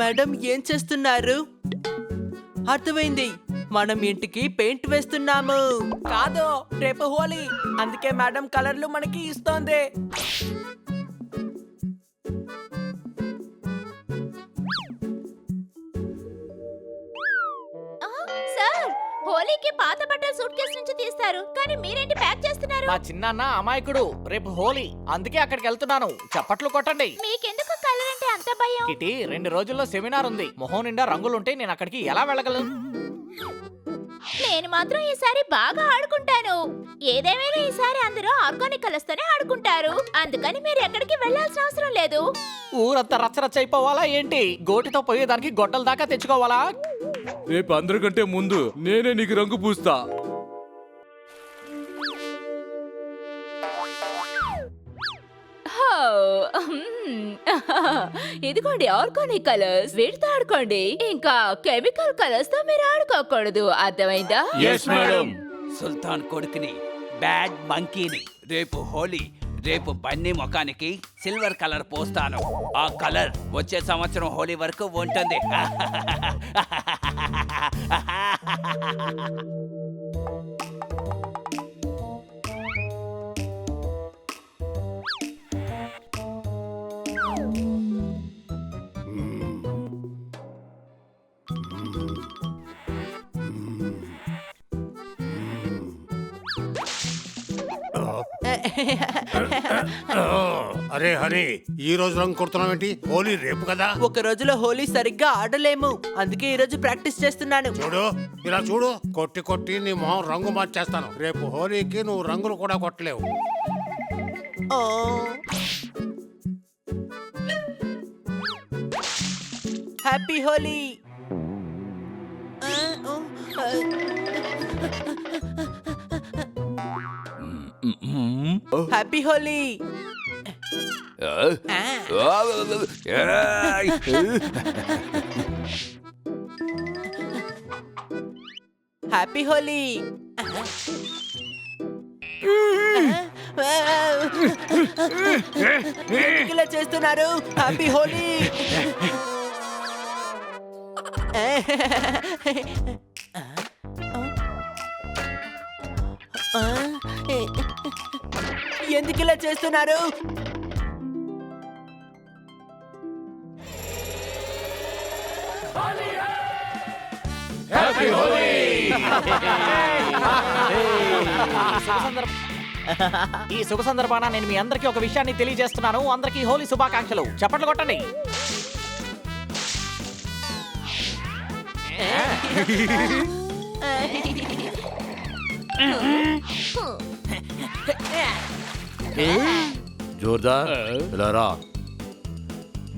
Madam ఏం చేస్తున్నారు? అర్థమైంది, మనం ఇంటికి పెయింట్ వేస్తున్నాము. కాదు, రేపు హోలీ, అందుకే మేడం కలర్లు మనకి ఇస్తోంది. సార్, హోలీకి పాత బట్టలు సూట్ కేసు నుంచి తీస్తారు, కానీ మీరేంటి ప్యాక్ చేస్తున్నారు? మా చిన్నాన్న అమాయకుడు, రేపు హోలీ, అందుకే అక్కడికి వెళ్తున్నాను. చప్పట్లు కొట్టండి. మీకెందుకు కలర్ అంటే అంత భయం? కిటి, 2 రోజుల్లో సెమినార్ ఉంది. మొహం నిండా రంగులుంటే నేను అక్కడికి ఎలా వెళ్ళగలను? నేను మాత్రం ఈసారి బాగా ఆడుకుంటాను. ఏదేమైనా ఈసారి అందరూ ఆర్గానిక్ కలర్స్ తోనే ఆడుకుంటారు, అందుకని మీరు ఎక్కడికి వెళ్ళాల్సిన అవసరం లేదు. ఊరంతా రచ్చరచ్చ అయిపోవాలా ఏంటి? గోటితో పోయేదానికి గొడ్డల దాకా తెచ్చుకోవాలా? రేపు అందరికంటే ముందు నేనే నీకు రంగు పూస్తా. ఇదిగోండి ఆర్గానిక్ కలర్స్, వీటితో ఆడుకోండి. ఇంకా కెమికల్ కలర్స్ తో మీరు ఆడుకోకూడదు, అర్థమైందా? సుల్తాన్ కొడుకుని, బ్యాడ్ మంకీని. రేపు హోలీ, రేపు బన్నీ ముఖానికి సిల్వర్ కలర్ పోస్తాను. ఆ కలర్ వచ్చే సంవత్సరం హోలీ వరకు ఉంటుంది. అరే హరి, ఈ రోజు రంగు కొడుతున్నావేంటి? హోలీ రేపు కదా. ఒక రోజులో హోలీ సరిగ్గా ఆడలేము, అందుకే ఈ రోజు ప్రాక్టీస్ చేస్తున్నాను. చూడు, ఇలా చూడు, కొట్టి కొట్టి నీ మొహం రంగు మార్చేస్తాను. రేపు హోలీకి నువ్వు రంగులు కూడా కొట్టలేవు. ఓ, happy Holi. Happy Holi. Happy Holi. ఎందుకు ఇలా చేస్తున్నారు? హ్యాపీ హోలీ. ఎందుకు ఇలా చేస్తున్నారు? ఈ శుభ సందర్భాన నేను మీ అందరికీ ఒక విషయాన్ని తెలియజేస్తున్నాను. అందరికీ హోలీ శుభాకాంక్షలు. చప్పట్లు కొట్టండి. జోర్దార్, ఇలా రా.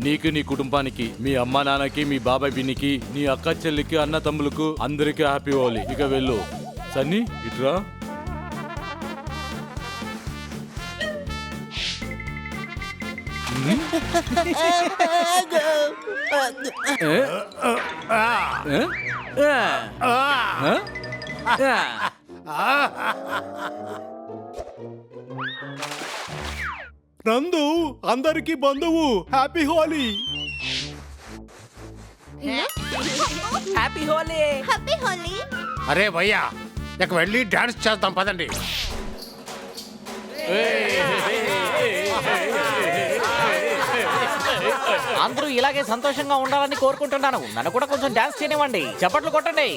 నీకు, నీ కుటుంబానికి, మీ అమ్మ నాన్నకి, మీ బాబాయ్ బిన్నికి, నీ అక్క చెల్లికి, అన్న తమ్ములకు అందరికీ హ్యాపీ హోలీ. ఇక వెళ్ళు. సన్నీ, ఇట్రా. నందు, అందరికీ బంధువు, happy Holi. Happy Holi. Happy Holi. అరే భయ్యా, ఇక వెళ్ళి డాన్స్ చేద్దాం పదండి. అందరూ ఇలాగే సంతోషంగా ఉండాలని కోరుకుంటున్నాను. నన్ను కూడా కొంచెం డాన్స్ చేయనివ్వండి. చప్పట్లు కొట్టండి.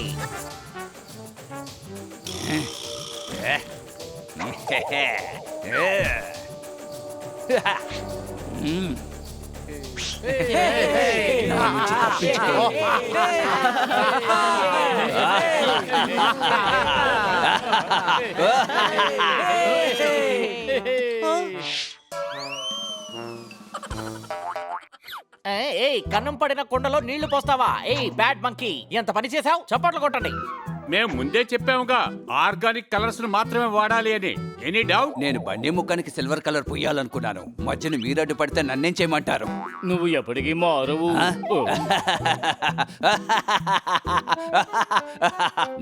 కన్నం పడిన కుండలో నీళ్లు పోస్తావా? ఏయ్ బ్యాడ్ మంకీ, ఎంత పని చేసావు? చప్పట్లు కొట్టండి. మేము ముందే చెప్పాముగా, ఆర్గానిక్ కలర్స్ ను మాత్రమే వాడాలి అని. Any doubt? నేను బండి ముఖానికి సిల్వర్ కలర్ పొయ్యాలనుకున్నాను. మధ్యన మీరు అడ్డుపడితే నన్నేం చేయమంటారు? నువ్వు ఎప్పటికీ మారవు.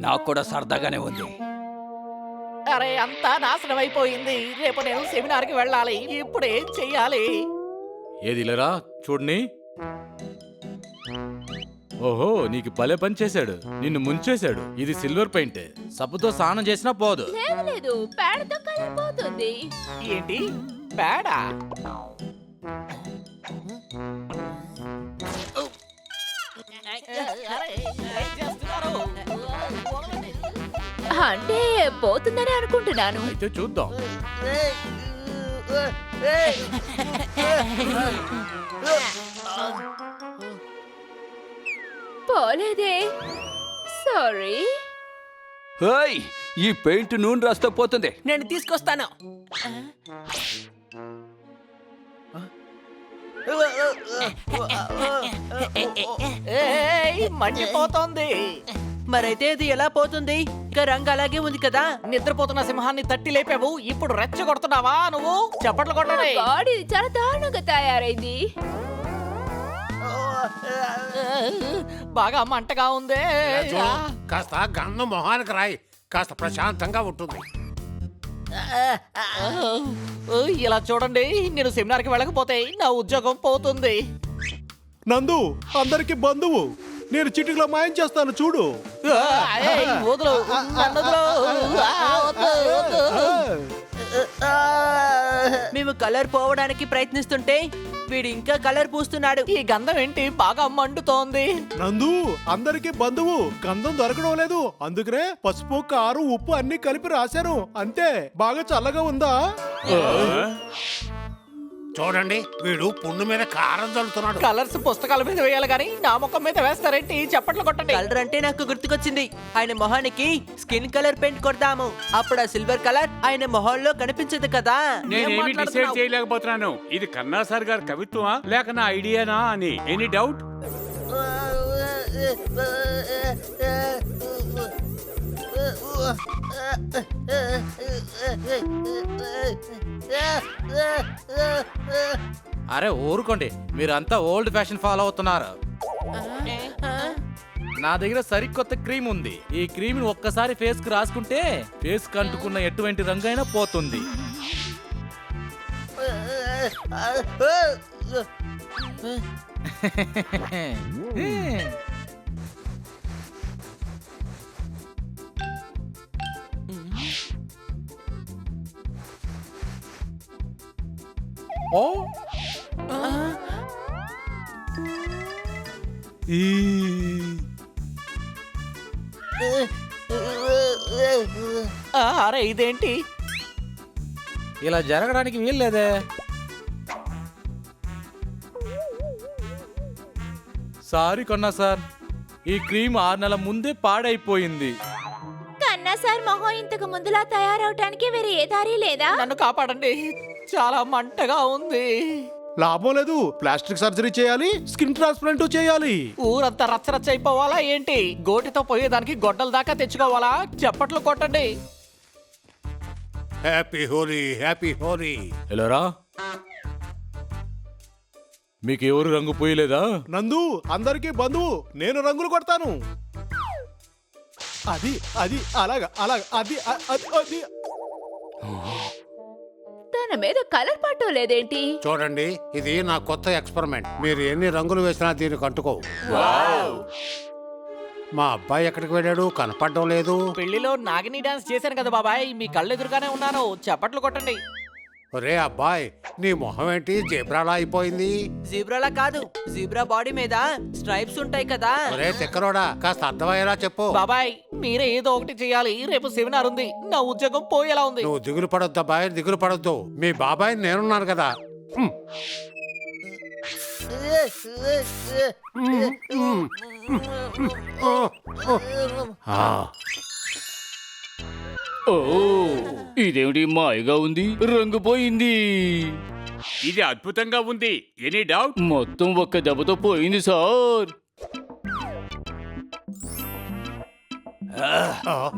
నాకు కూడా సరదాగానే ఉంది. అరే, అంతా నాశనం అయిపోయింది. రేపు నేను సెమినార్కి వెళ్ళాలి. ఇప్పుడు ఏం చెయ్యాలి? ఏది లేరా చూడని. ఓహో నీకు భలే పని చేశాడు, నిన్ను ముంచేశాడు. ఇది సిల్వర్ పెయింట్, సబ్బుతో స్నానం చేసినా పోదు. లేదు లేదు, పేడతో కలర్ పోతుంది. ఏంటి పేడా? అంటే పోతుందని అనుకుంటున్నాను. అయితే చూద్దాం. పోలేదే, సారీ. హేయ్, ఈ పెయింట్ నూనె రాస్తే పోతుంది. నేను తీసుకొస్తాను. ఏయ్, మండిపోతోంది. మరైతే ఇది ఎలా పోతుంది? ఇంకా రంగు అలాగే ఉంది కదా. నిద్రపోతున్న సింహాన్ని తట్టి లేపావు, ఇప్పుడు రెచ్చగొడుతున్నావా నువ్వు? చప్పట్లు కొట్టండి. బాడీ చాలా దారుణంగా తయారైంది. బాగా మంటగా ఉంది. రాజు, కాస్త గంధం మొహానికి రాయి, కాస్త ప్రశాంతంగా ఉంటుంది. ఇలా చూడండి, నేను సెమినార్కి వెళ్ళకపోతే నా ఉద్యోగం పోతుంది. నందు అందరికి బంధువు, నేను చిటికలో మాయం చేస్తాను చూడు. ఏయ్, వదులు, నన్ను వదులు. వద్దు, వద్దు. మేము కలర్ పోవడానికి ప్రయత్నిస్తుంటే వీడు ఇంకా కలర్ పూస్తున్నాడు. ఈ గంధం ఏంటి బాగా మండుతోంది? నందు అందరికి బంధువు, గంధం దొరకడం లేదు, అందుకనే పసుపు కారు ఉప్పు అన్ని కలిపి రాశాను అంతే. బాగా చల్లగా ఉందా? చూడండి, వీడు పుండు మీద కారం చల్లుతున్నాడు. కలర్స్ పుస్తకాల మీద వేయాలి కానీ నా ముఖం మీద వేస్తారేంటి? చప్పట్లు కొట్టండి. కలర్ అంటే నాకు గుర్తుకొచ్చింది. ఆయన మొహానికి స్కిన్ కలర్ పెయింట్ కొడదాము. అప్పుడు ఆ సిల్వర్ కలర్ ఆయన మొహంలో కనిపించదు కదా. నేనేమి డిసైడ్ మాట్లాడుతున్నావు? చేయలేకపోతున్నాను. ఇది కన్నా సార్ గారి కవిత్వమా లేక నా ఐడియానా అని. Any doubt? అరే ఊరుకోండి, మీరంతా ఓల్డ్ ఫ్యాషన్ ఫాలో అవుతున్నారు. నా దగ్గర సరికొత్త క్రీమ్ ఉంది. ఈ క్రీమ్ ని ఒక్కసారి ఫేస్ కి రాసుకుంటే ఫేస్ కి అంటుకున్న ఎటువంటి రంగు అయినా పోతుంది. ఓ అరే ఇదేంటి? ఇలా జరగడానికి వీల్లేదే. సారీ కొన్నా సార్, ఈ క్రీమ్ 6 నెలల ముందే పాడైపోయింది. కన్నా సార్ మొహం ఇంతకు ముందులా తయారవటానికి వేరే ఏ దారి లేదా? నన్ను కాపాడండి, చాలా మంటగా ఉంది. లాభం లేదు, ప్లాస్టిక్ సర్జరీ చేయాలి, స్కిన్ ట్రాన్స్ప్లాంట్ చేయాలి. ఊరంతా రచ్చరచ్చ అయిపోవాలా ఏంటి? గోటితో పోయేదానికి గొడ్డల దాకా తెచ్చుకోవాలా? చప్పట్లు కొట్టండి. Happy Holi, happy Holi. ఎలారా, మీకు ఎవరు రంగు పోయలేదా? నందు అందరికి బంధువు, నేను రంగులు కొడతాను. అది అది అలాగా అలాగా అది అది అది. తన మీద కలర్ పట్టం లేదేంటి? చూడండి, ఇది నా కొత్త ఎక్స్పెరిమెంట్. మీరు ఎన్ని రంగులు వేసినా దీనికి అంటుకోవు. మా అబ్బాయి ఎక్కడికి వెళ్ళాడు? కనపడడం లేదు. పెళ్లిలో నాగిని డాన్స్ చేశాను కదా బాబాయ్, మీ కళ్ళు ఎదురుగానే ఉన్నాను. చప్పట్లు కొట్టండి. ఒరే అబ్బాయి, నీ మొహం ఏంటి జీబ్రాలా అయిపోయింది? జీబ్రాలా కాదు, జీబ్రా బాడీ మీద స్ట్రైప్స్ ఉంటాయి కదా. ఒరే తిక్కరోడా, కాస్త అర్థమయ్యేలా చెప్పు. బాబాయ్ మీరే ఏదో ఒకటి చేయాలి, రేపు సెమినార్ ఉంది, నా ఉద్యోగం పోయేలా ఉంది. నువ్వు దిగులు పడొద్దు అబ్బాయి, దిగులు పడొద్దు. మీ బాబాయ్ నేనున్నాను కదా. ఓ ఇదేమిటి మాయగా ఉంది, రంగు పోయింది. ఇది అద్భుతంగా ఉంది. Any doubt? మొత్తం ఒక్క దెబ్బతో పోయింది సార్.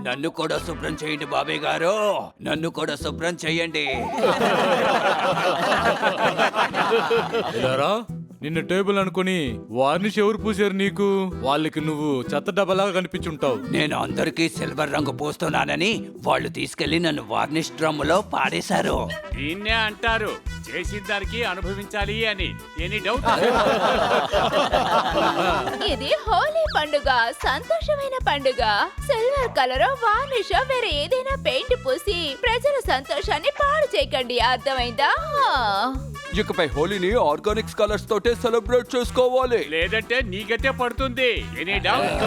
నన్ను కూడా శుభ్రం చేయండి బాబాయ్ గారు, నన్ను కూడా శుభ్రం చేయండి. ఎలారా, నిన్న టేబుల్ అనుకుని వార్నిష్ ఎవరు పూసారు నీకు? వాళ్ళకి నువ్వు చెత్త డబ్బలాగా కనిపించుంటావు. నేను అందరికీ సిల్వర్ రంగు పూస్తున్నానని వాళ్ళు తీసుకెళ్లి నన్ను వార్నిష్ డ్రమ్ములో పాడేశారు. దీన్నే అంటారు చేసిన దానికి అనుభవించాలి అని. Any doubt? ఇది హోలీ పండుగ, సంతోషమైన పండుగ. సిల్వర్ కలర్, వార్నిష్ వేరే ఏదైనా పెయింట్ పూసి ప్రజల సంతోషాన్ని పాడు చేయకండి, అర్థమైందా? ఇకపై హోలీని ఆర్గానిక్స్ కలర్స్ తోటే సెలబ్రేట్ చేసుకోవాలి. లేదంటే నీకైతే పడుతుంది. Any doubt?